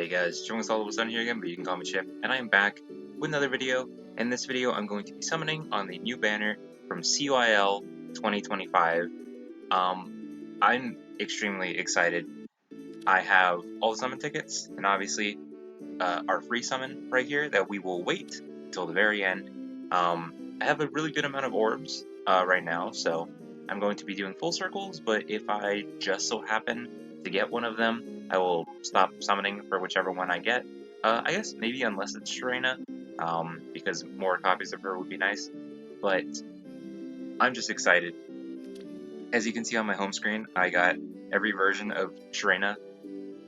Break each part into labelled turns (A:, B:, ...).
A: guys, Jonas all of a sudden here again, but you can call me Chip, and I am back with another video. In this video, I'm going to be summoning on the new banner from CYL 2025. I'm extremely excited. I have all the summon tickets, and obviously our free summon right here that we will wait until the very end. I have a really good amount of orbs right now, so I'm going to be doing full circles, but if I just so happen to get one of them, I will stop summoning for whichever one I get. I guess maybe unless it's Sharena, because more copies of her would be nice, but I'm just excited. As you can see on my home screen, I got every version of Sharena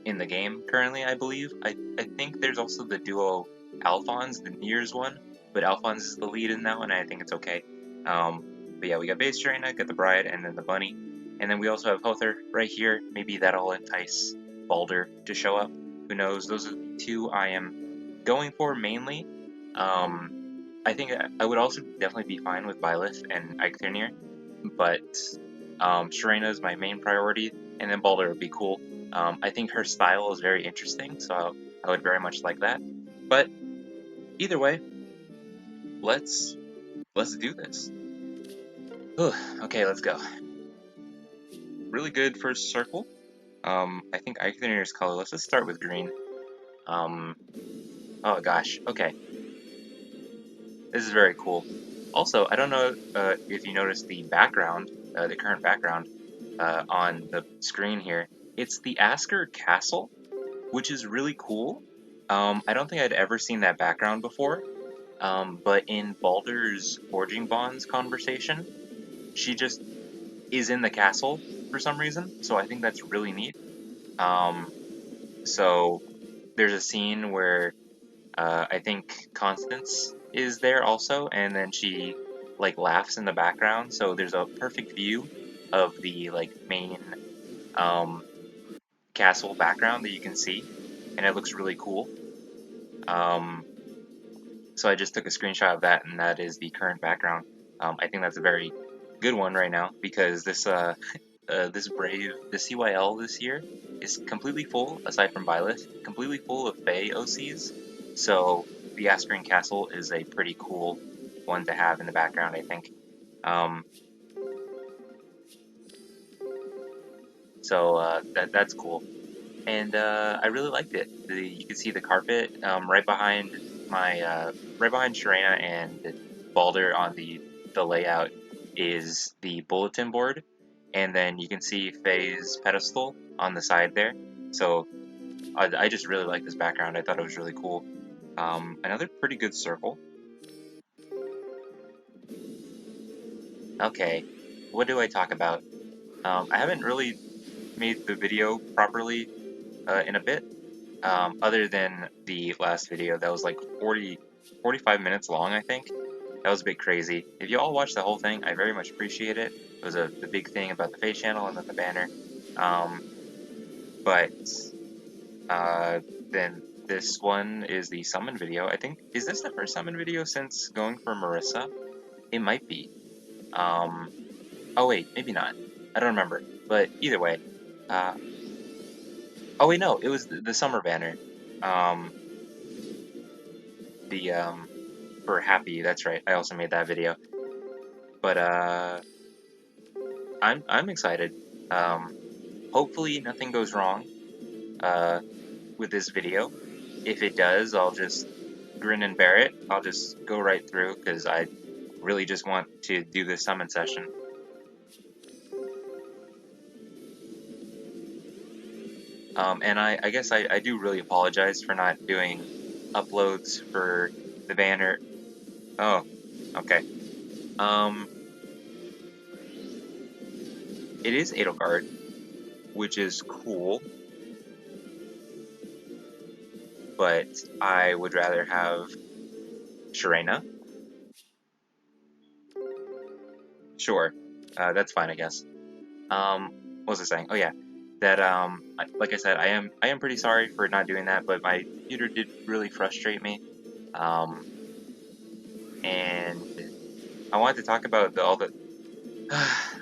A: in the game currently, I believe. I think there's also the duo Alphonse, the Niers one, but Alphonse is the lead in that one, and I think it's okay. But yeah, we got base Sharena, got the Bride, and then the Bunny. And then we also have Hother right here. Maybe that'll entice Balder to show up. Who knows? Those are the two I am going for mainly. I think I would also definitely be fine with Byleth and Eikthenir, but Sharena is my main priority, and then Balder would be cool. I think her style is very interesting, so I would very much like that. But either way, let's do this. Okay, let's go. Really good first circle. I think Eikthenir is color. Let's just start with green. Oh gosh, okay. This is very cool. Also, I don't know if you noticed the background, the current background on the screen here. It's the Asker Castle, which is really cool. I don't think I'd ever seen that background before, but in Baldur's Forging Bonds conversation, she just is in the castle for some reason, so I think that's really neat. So there's a scene where I think Constance is there also, and then she like laughs in the background, so there's a perfect view of the like main castle background that you can see, and it looks really cool. So I just took a screenshot of that, and that is the current background. I think that's a very good one right now, because this this CYL this year is completely full, aside from Byleth, completely full of Fae OCs. So the Askering Castle is a pretty cool one to have in the background, I think. That's cool, and I really liked it. You can see the carpet right behind right behind Sharena and Balder on the layout is the bulletin board, and then you can see Faye's pedestal on the side there. So I just really like this background. I thought it was really cool. Another pretty good circle. Okay, what do I talk about? I haven't really made the video properly in a bit, other than the last video that was like 45 minutes long, I think. That was a bit crazy. If you all watched the whole thing, I very much appreciate it. It was the big thing about the Face channel and then the banner. But then this one is the summon video. I think, is this the first summon video since going for Marissa? It might be. Oh wait, maybe not. I don't remember. But either way, oh wait, no, it was the summer banner. The for Happy, that's right. I also made that video. But I'm excited. Hopefully nothing goes wrong with this video. If it does, I'll just grin and bear it. I'll just go right through, because I really just want to do this summon session. And I guess I do really apologize for not doing uploads for the banner. Oh, okay. It is Edelgard, which is cool, but I would rather have Sharena. Sure, that's fine, I guess. What was I saying? Oh yeah, that like I said, I am pretty sorry for not doing that, but my computer did really frustrate me. And I wanted to talk about all the.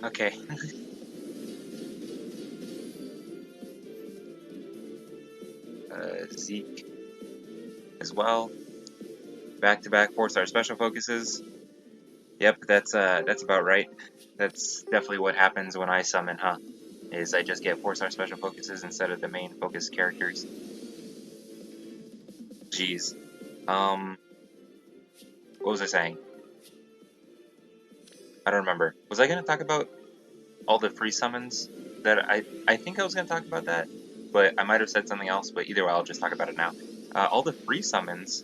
A: Okay. Zeke as well. Back-to-back 4-star special focuses. Yep, that's about right. That's definitely what happens when I summon, huh? Is I just get 4-star special focuses instead of the main focus characters. Jeez. What was I saying? I don't remember. Was I gonna talk about all the free summons that I think I was gonna talk about that, but I might have said something else. But either way, I'll just talk about it now. All the free summons.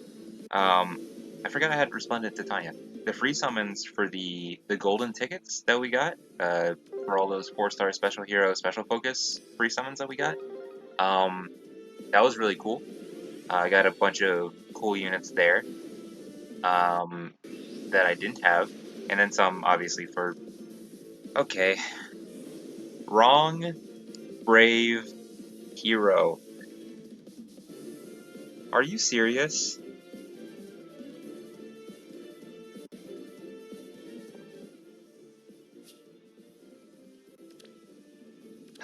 A: Um, I forgot I had Resplendent Titania. The free summons for the golden tickets that we got. For all those 4-star special hero special focus free summons that we got. Um, that was really cool. I got a bunch of cool units there. That I didn't have, and then some obviously for. Okay, wrong. Brave hero. Are you serious?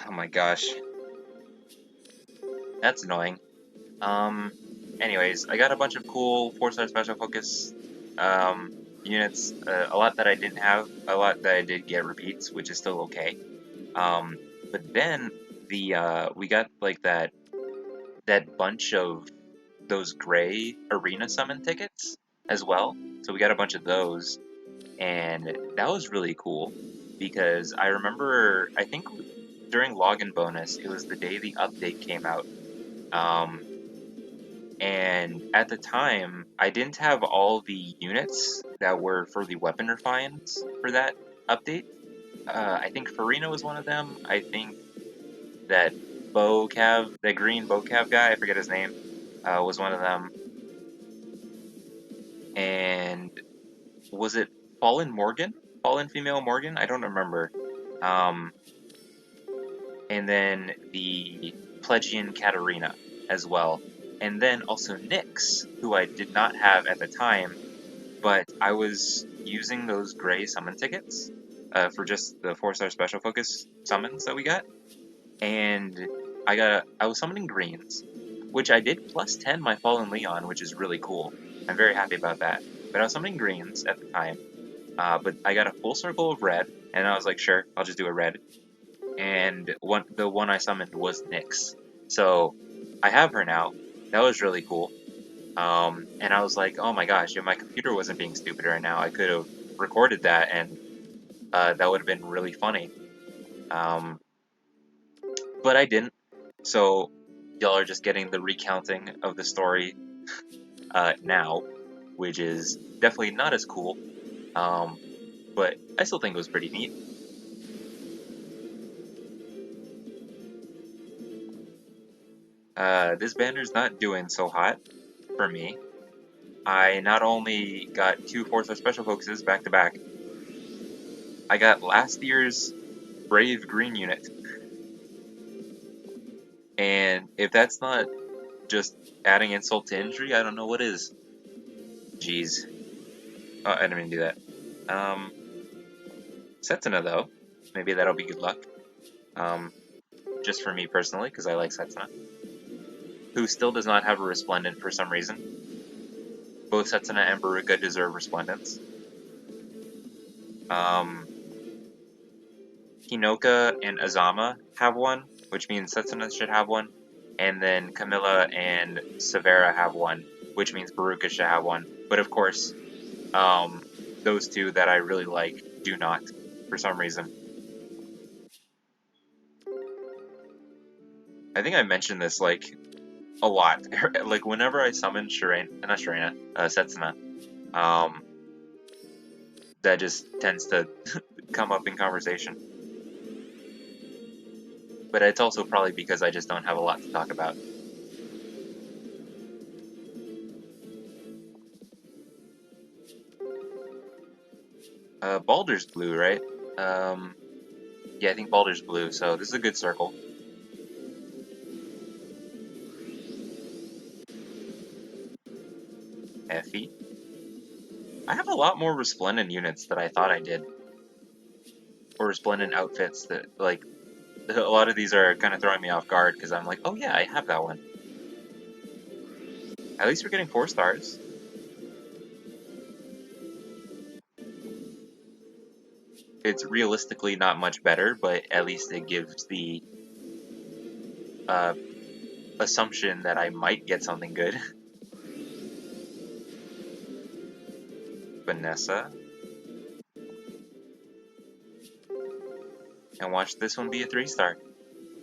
A: Oh my gosh. That's annoying. Um, anyways, I got a bunch of cool 4-star special focus units. A lot that I didn't have, a lot that I did get repeats, which is still okay. Um, but then we got like that bunch of those gray arena summon tickets as well. So we got a bunch of those, and that was really cool because I remember, I think during login bonus, it was the day the update came out. Um, and at the time, I didn't have all the units that were for the weapon refines for that update. I think Farina was one of them. I think that that green bow cav guy, I forget his name, was one of them. And was it Fallen Morgan? Fallen Female Morgan? I don't remember. Um, and then the Plegian Katarina as well. And then also Nyx, who I did not have at the time, but I was using those gray summon tickets for just the 4-star special focus summons that we got. And I was summoning greens, which I did plus 10 my Fallen Leon, which is really cool. I'm very happy about that. But I was summoning greens at the time. But I got a full circle of red, and I was like, sure, I'll just do a red. And the one I summoned was Nyx. So I have her now. That was really cool. And I was like, oh my gosh, if my computer wasn't being stupid right now, I could have recorded that, and that would have been really funny. Um, but I didn't. So y'all are just getting the recounting of the story now, which is definitely not as cool. Um, but I still think it was pretty neat. This banner's not doing so hot for me. I not only got two 4-star special focuses back to back, I got last year's Brave Green unit. And if that's not just adding insult to injury, I don't know what is. Jeez. Oh, I didn't mean to do that. Setsuna though. Maybe that'll be good luck. Um, just for me personally, because I like Setsuna. Who still does not have a Resplendent for some reason. Both Setsuna and Baruka deserve Resplendents. Hinoka and Azama have one, which means Setsuna should have one. And then Camilla and Severa have one, which means Baruka should have one. But of course, those two that I really like do not, for some reason. I think I mentioned this like a lot. Like whenever I summon Setsuna, um, that just tends to come up in conversation. But it's also probably because I just don't have a lot to talk about. Baldur's blue, right? Yeah, I think Baldur's blue, so this is a good circle. Effie. I have a lot more Resplendent units than I thought I did. Or Resplendent outfits that, like, a lot of these are kind of throwing me off guard because I'm like, oh yeah, I have that one. At least we're getting 4 stars. It's realistically not much better, but at least it gives the assumption that I might get something good. Vanessa. And watch this one be a 3-star.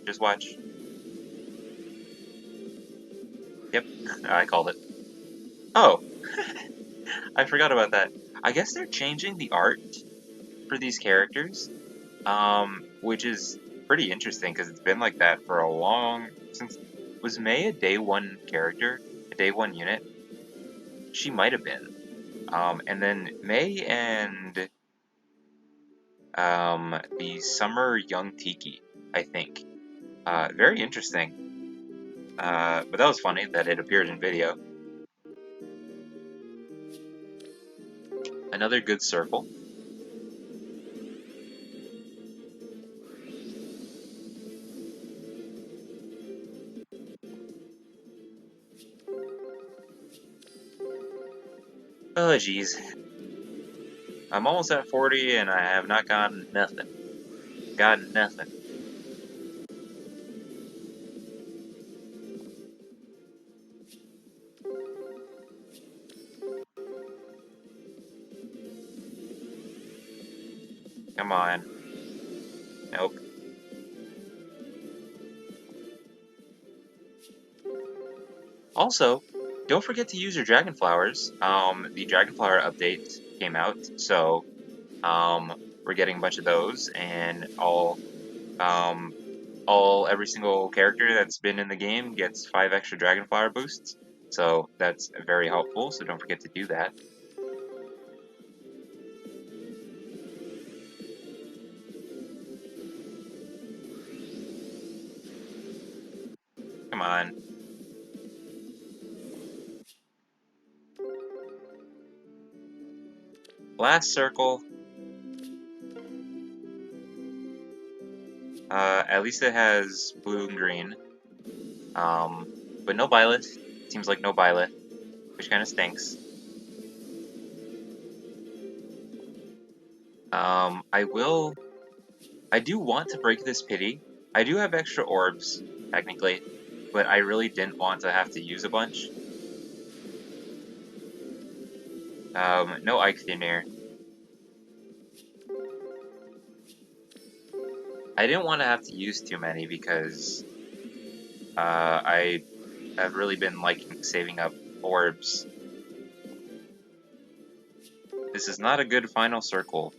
A: Just watch. Yep, I called it. Oh, I forgot about that. I guess they're changing the art for these characters, which is pretty interesting because it's been like that for a long since. Was May a day 1 character, a day 1 unit? She might have been. And then May and the Summer Young Tiki, I think. Very interesting. But that was funny that it appeared in video. Another good circle. Oh, geez. I'm almost at 40 and I have not gotten nothing. Gotten nothing. Come on. Nope. Also, don't forget to use your dragon flowers. The dragon flower update came out, so we're getting a bunch of those, and every single character that's been in the game gets 5 extra dragon flower boosts. So that's very helpful. So don't forget to do that. Come on. Last circle. At least it has blue and green. But no Byleth. Seems like no Byleth, which kind of stinks. I do want to break this pity. I do have extra orbs, technically, but I really didn't want to have to use a bunch. No Eikthenir. I didn't want to have to use too many because I have really been liking saving up orbs. This is not a good final circle.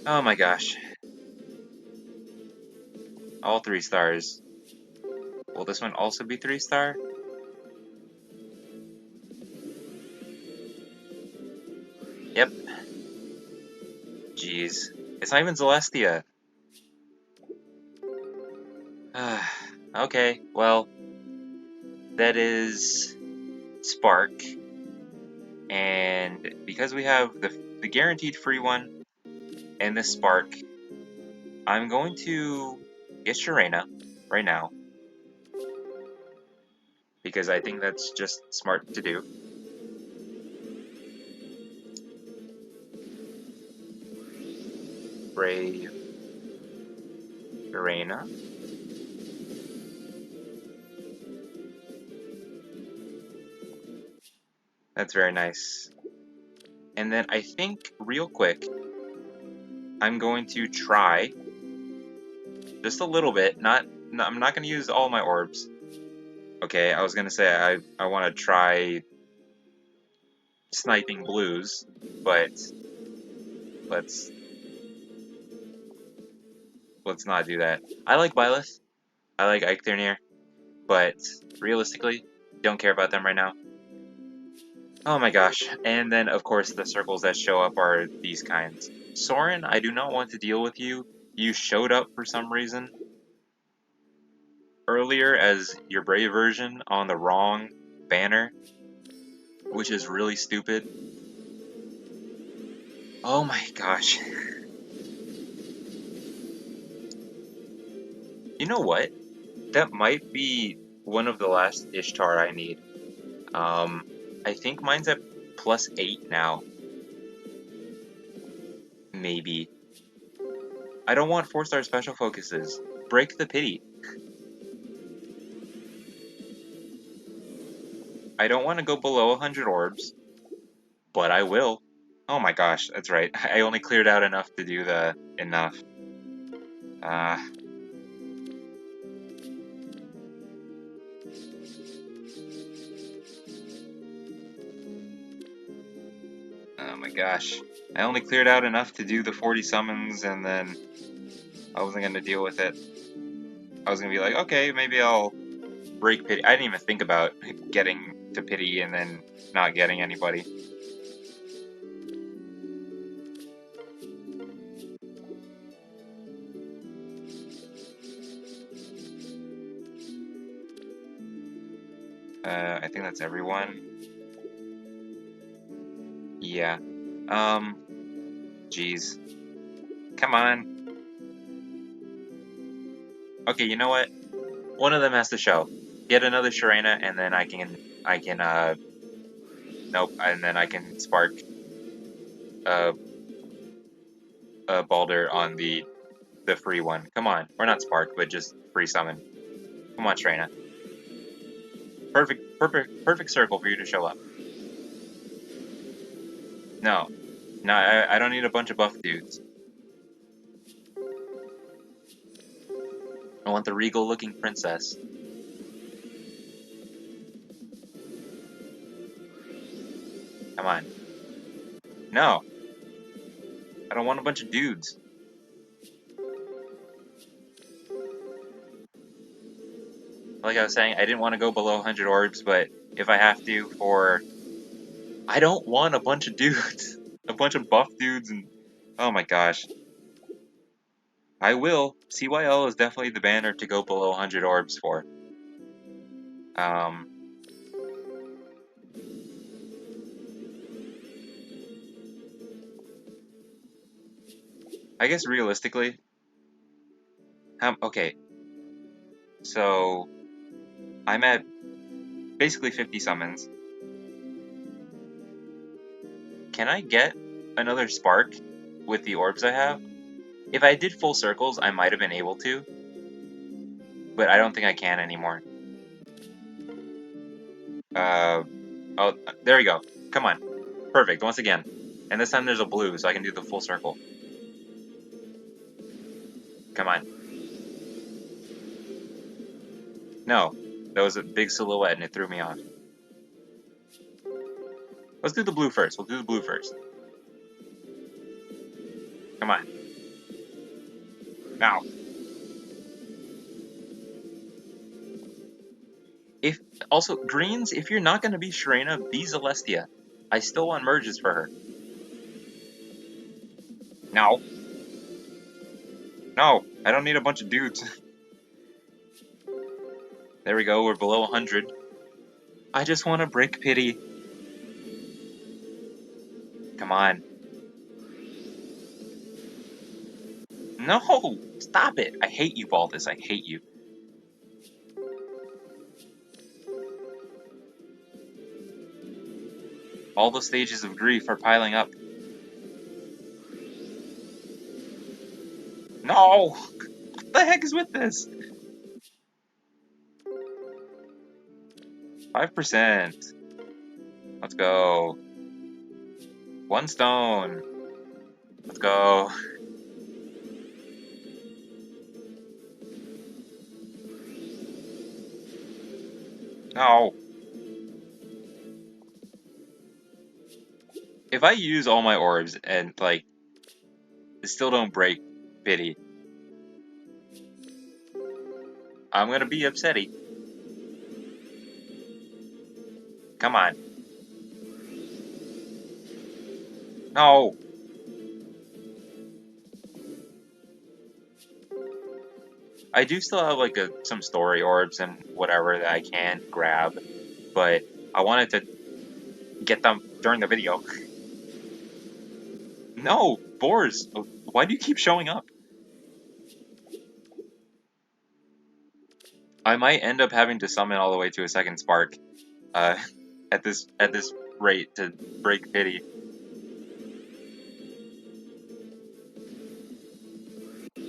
A: Oh my gosh. All 3 stars. Will this one also be 3-star? Yep. Jeez. It's not even Celestia. Okay, well, that is Spark. And because we have the guaranteed free one and this Spark, I'm going to get Sharena right now. Because I think that's just smart to do. Brave Sharena. That's very nice. And then I think, real quick, I'm going to try just a little bit. I'm not going to use all my orbs. Okay, I was going to say I want to try sniping blues, but let's not do that. I like Byleth. I like Eikthenir, but realistically, don't care about them right now. Oh my gosh. And then, of course, the circles that show up are these kinds. Soren, I do not want to deal with you. You showed up for some reason earlier as your Brave version on the wrong banner, which is really stupid. Oh my gosh. You know what? That might be one of the last Ishtar I need. I think mine's at +8 now. Maybe. I don't want 4-star special focuses. Break the pity. I don't want to go below 100 orbs, but I will. Oh my gosh, that's right. I only cleared out enough to do the enough. Uh, oh my gosh. I only cleared out enough to do the 40 summons, and then I wasn't going to deal with it. I was going to be like, okay, maybe I'll break pity. I didn't even think about getting to pity and then not getting anybody. I think that's everyone. Yeah. Jeez. Come on. Okay, you know what? One of them has to show. Get another Sharena, and then nope, and then I can spark uh, Balder on the free one. Come on, or not spark, but just free summon. Come on, Sharena. Perfect circle for you to show up. No, no, I don't need a bunch of buff dudes. I want the regal-looking princess. Come on. No, I don't want a bunch of dudes. Like I was saying, I didn't want to go below 100 orbs, but if I have to for... I don't want a bunch of dudes. A bunch of buff dudes and... Oh my gosh. I will. CYL is definitely the banner to go below 100 orbs for. Um... I guess realistically... okay. So... I'm at basically 50 summons. Can I get another spark with the orbs I have? If I did full circles, I might have been able to, but I don't think I can anymore. Oh, there we go. Come on. Perfect, once again. And this time there's a blue, so I can do the full circle. Come on. No, that was a big silhouette and it threw me off. Let's do the blue first. We'll do the blue first. Come on. Now. If also greens, if you're not gonna be Sharena, be Celestia. I still want merges for her. No. No, I don't need a bunch of dudes. There we go, we're below 100. I just want to break pity. Come on. No! Stop it! I hate you, Baldus. I hate you. All the stages of grief are piling up. No! What the heck is with this? 5%. Let's go. 1 stone. Let's go. No. If I use all my orbs and, like, still don't break pity, I'm gonna be upsetty. Come on. No. I do still have, like, some story orbs and whatever that I can grab, but I wanted to get them during the video. No, Boars, why do you keep showing up? I might end up having to summon all the way to a second spark uh, at this rate to break pity.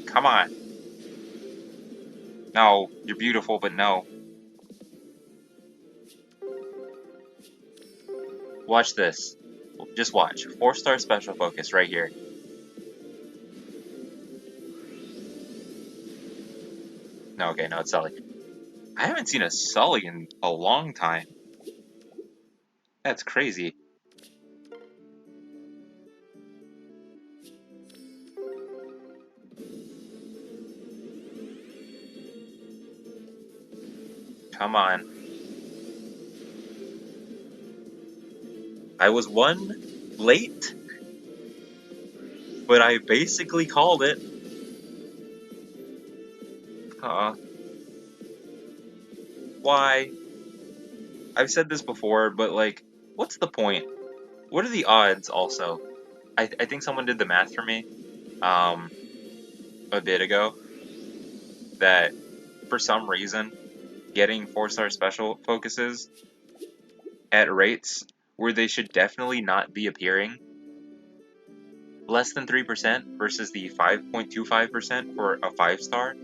A: Come on. No, you're beautiful, but no. Watch this. Just watch. 4-star special focus right here. No, okay, no, it's Sully. I haven't seen a Sully in a long time. That's crazy. Come on. I was one late, but I basically called it. Why? I've said this before, but like, what's the point? What are the odds also? I think someone did the math for me um, a bit ago that for some reason getting 4-star special focuses at rates where they should definitely not be appearing less than 3% versus the 5.25% for a 5-star,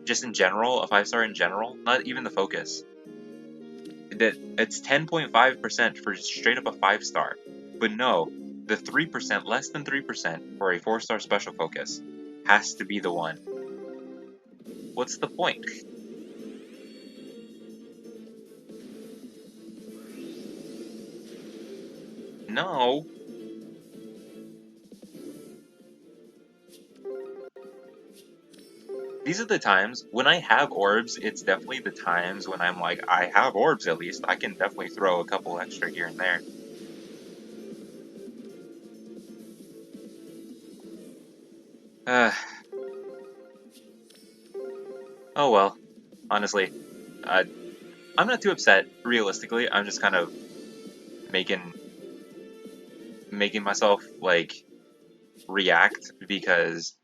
A: just in general, a 5-star in general, not even the focus. That it's 10.5% for straight up a 5-star. But no, the 3%, less than 3% for a 4-star special focus has to be the one. What's the point? No. These are the times when I have orbs, it's definitely the times when I'm like, I have orbs at least. I can definitely throw a couple extra here and there. Oh well, honestly. I'm not too upset, realistically. I'm just kind of making myself, like, react because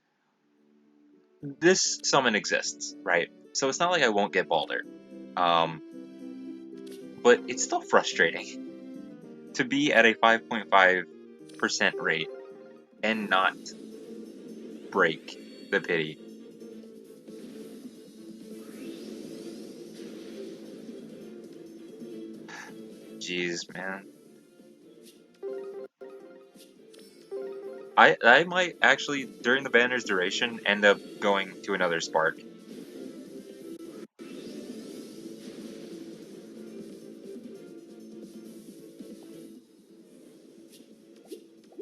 A: this summon exists, right? So it's not like I won't get Balder. But it's still frustrating to be at a 5.5% rate and not break the pity. Jeez, man. I might actually, during the banner's duration, end up going to another Spark.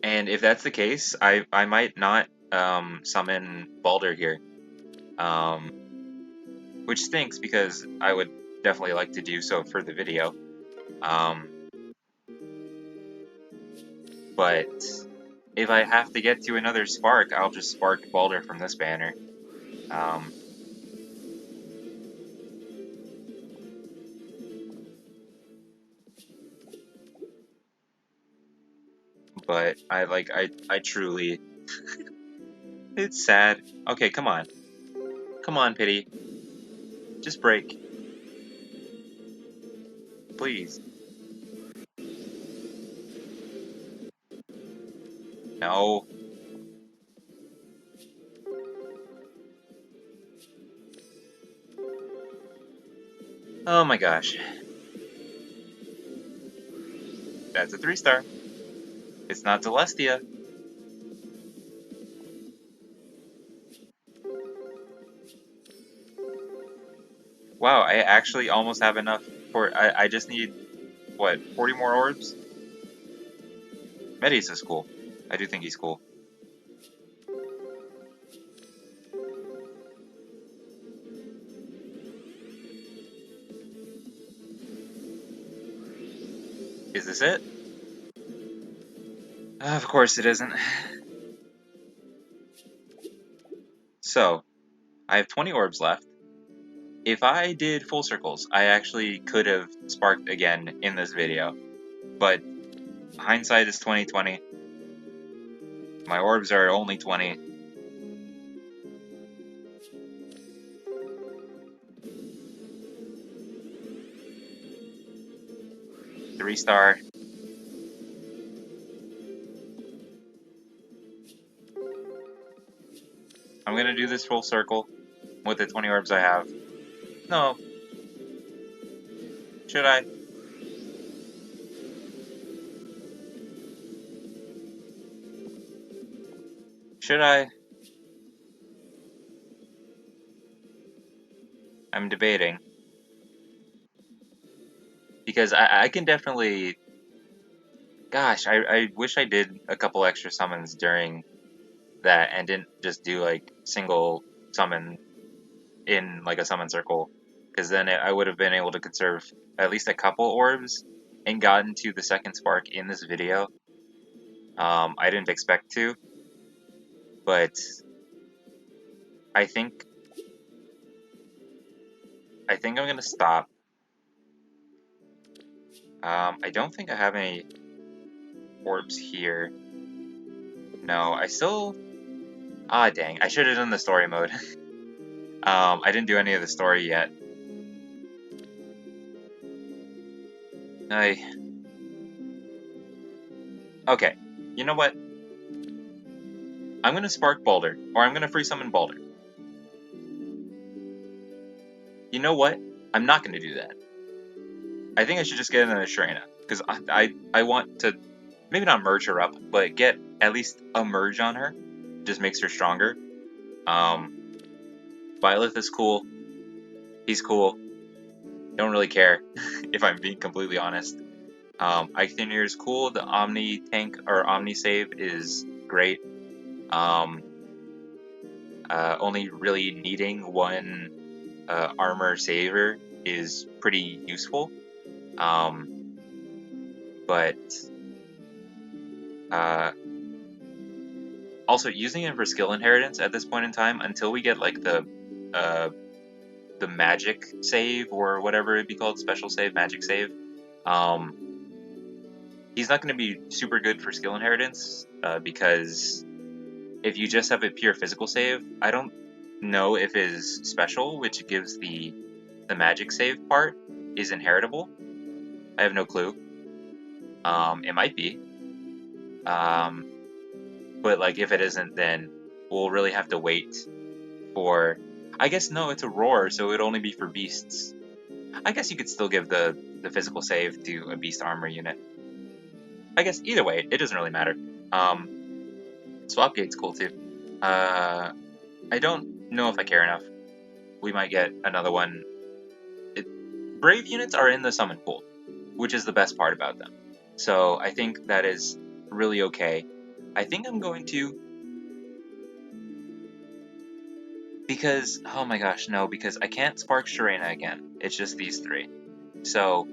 A: And if that's the case, I might not summon Balder here. Which stinks because I would definitely like to do so for the video. But if I have to get to another Spark, I'll just Spark Balder from this banner. But I truly, it's sad. Okay, come on. Come on, Pity. Just break. Please. No. Oh my gosh. That's a 3-star. It's not Celestia. Wow, I actually almost have enough for, I just need, what, 40 more orbs? Metis is cool. I do think he's cool. Is this it? Of course it isn't. So, I have 20 orbs left. If I did full circles, I actually could have sparked again in this video. But hindsight is 20/20. My orbs are only 20. 3-star. I'm gonna do this full circle with the 20 orbs I have. No. Should I? Should I? I'm debating. Because I can definitely... Gosh, I wish I did a couple extra summons during that and didn't just do like single summon in like a summon circle. Because then I would have been able to conserve at least a couple orbs and gotten to the second spark in this video. I didn't expect to, but I think I'm gonna stop. I don't think I have any orbs here. No, I still... Ah, dang. I should have done the story mode. I didn't do any of the story yet. Okay, you know what? I'm gonna Spark Boulder, or I'm gonna Free Summon Boulder. You know what? I'm not gonna do that. I think I should just get another Shrina, because I want to, maybe not merge her up, but get at least a merge on her. Just makes her stronger. Byleth is cool. He's cool. Don't really care, if I'm being completely honest. Icthinir is cool. The Omni tank or Omni save is great. Only really needing one armor saver is pretty useful. But also using it for skill inheritance at this point in time until we get like the magic save or whatever it'd be called, special save, magic save. He's not going to be super good for skill inheritance because if you just have a pure physical save, I don't know if his special, which gives the magic save part, is inheritable. I have no clue. It might be. But like if it isn't, then we'll really have to wait for... I guess no, it's a roar, so it would only be for beasts. I guess you could still give the physical save to a beast armor unit. I guess either way, it doesn't really matter. Swapgate's cool too. I don't know if I care enough. We might get another one. Brave units are in the summon pool, which is the best part about them. So I think that is really okay. I think I'm going to... Because, oh my gosh, no, because I can't Spark Sharena again. It's just these three. So,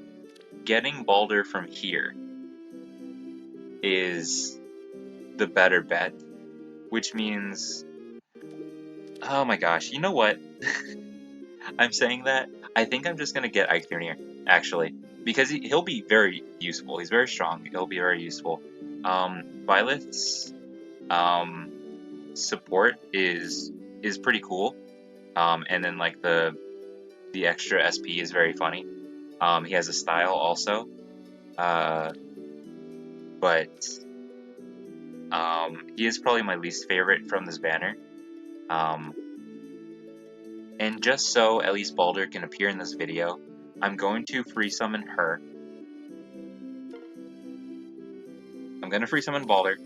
A: getting Balder from here is the better bet, which means... Oh my gosh, you know what? I'm saying that. I think I'm just going to get Eikthrunir, actually. Because he'll be very useful. He's very strong. He'll be very useful. Violet's support is pretty cool. And then like the extra SP is very funny. He has a style also. But he is probably my least favorite from this banner. And just so at least Balder can appear in this video, I'm going to free summon her. I'm going to free summon Balder,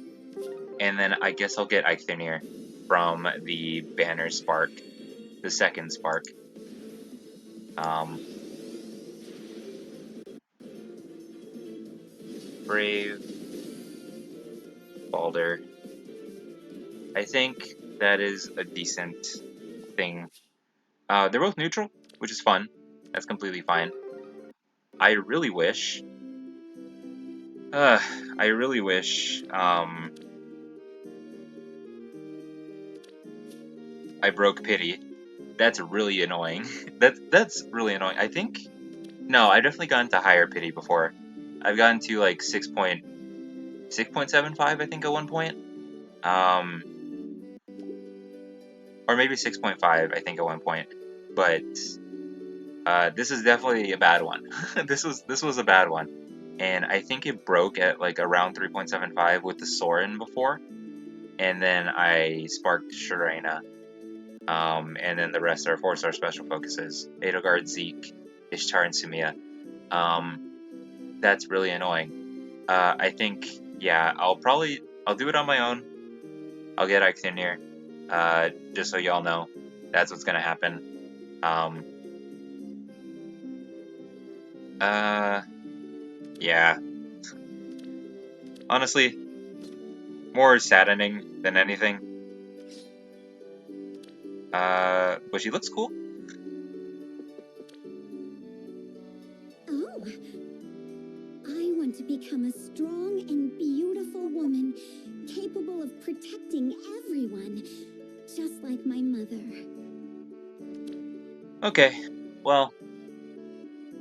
A: and then I guess I'll get Eikthrunir from the banner spark, the second spark. Brave, Balder. I think that is a decent thing. They're both neutral, which is fun. That's completely fine. I really wish... I really wish I broke Pity. That's really annoying. That's really annoying. I think... No, I've definitely gotten to higher Pity before. I've gotten to like 6.75, I think, at one point. Or maybe 6.5, I think, at one point. But this is definitely a bad one. This was a bad one. and I think it broke at like around 3.75 with the Sorin before, and then I sparked Shirena. And then the rest are 4-star special focuses: Edelgard, Zeke, Ishtar, and Sumia. That's really annoying. I think, yeah, I'll do it on my own. I'll get Ictinir, just so y'all know. That's what's gonna happen. Um, yeah. Honestly, more saddening than anything. But she looks cool.
B: Oh, I want to become a strong and beautiful woman, capable of protecting everyone, just like my mother.
A: Okay, well,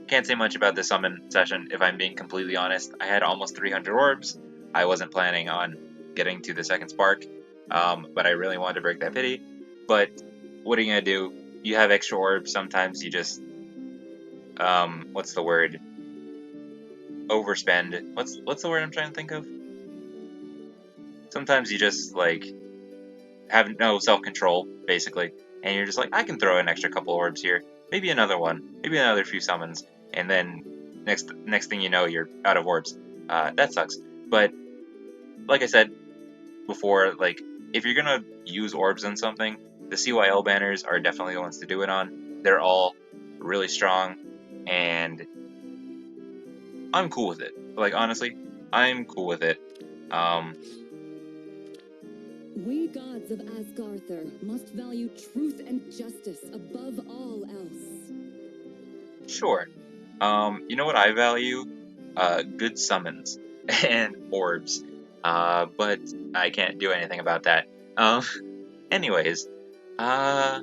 A: can't say much about this summon session if I'm being completely honest. I had almost 300 orbs. I wasn't planning on getting to the second spark, but I really wanted to break that pity. But what are you gonna do? You have extra orbs. Sometimes you just, what's the word? Overspend. What's the word I'm trying to think of? Sometimes you just like have no self-control, basically, and you're just like, I can throw an extra couple orbs here, maybe another one, maybe another few summons, and then next thing you know, you're out of orbs. That sucks. But like I said before, like if you're gonna use orbs on something, the CYL banners are definitely the ones to do it on. They're all really strong, and I'm cool with it. Like honestly, I'm cool with it.
C: We gods of Asgarthur must value truth and justice above all else.
A: Sure. You know what I value? Good summons and orbs. But I can't do anything about that. Anyways, yeah,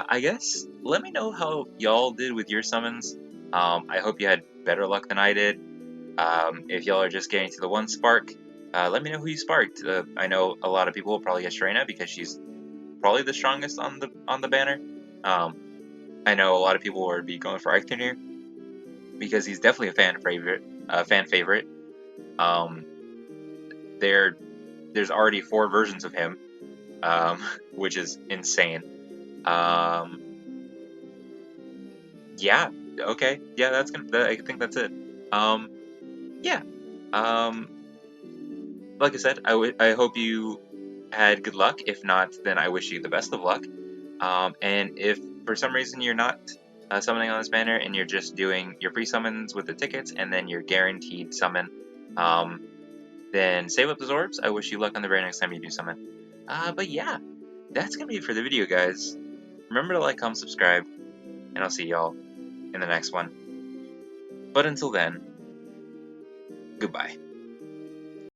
A: I guess let me know how y'all did with your summons. I hope you had better luck than I did. If y'all are just getting to the one spark, let me know who you sparked. I know a lot of people will probably get Shrena because she's probably the strongest on the banner. I know a lot of people would be going for Ictinir because he's definitely a fan favorite. Um, there's already 4 versions of him, which is insane. Um, yeah, okay, yeah, I think that's it. Yeah. Um, like I said, I hope you had good luck. If not, then I wish you the best of luck. And if for some reason you're not summoning on this banner and you're just doing your free summons with the tickets and then your guaranteed summon, then save up those orbs. I wish you luck on the very next time you do summon. But yeah, that's gonna be it for the video, guys. Remember to like, comment, subscribe, and I'll see y'all in the next one. But until then, goodbye.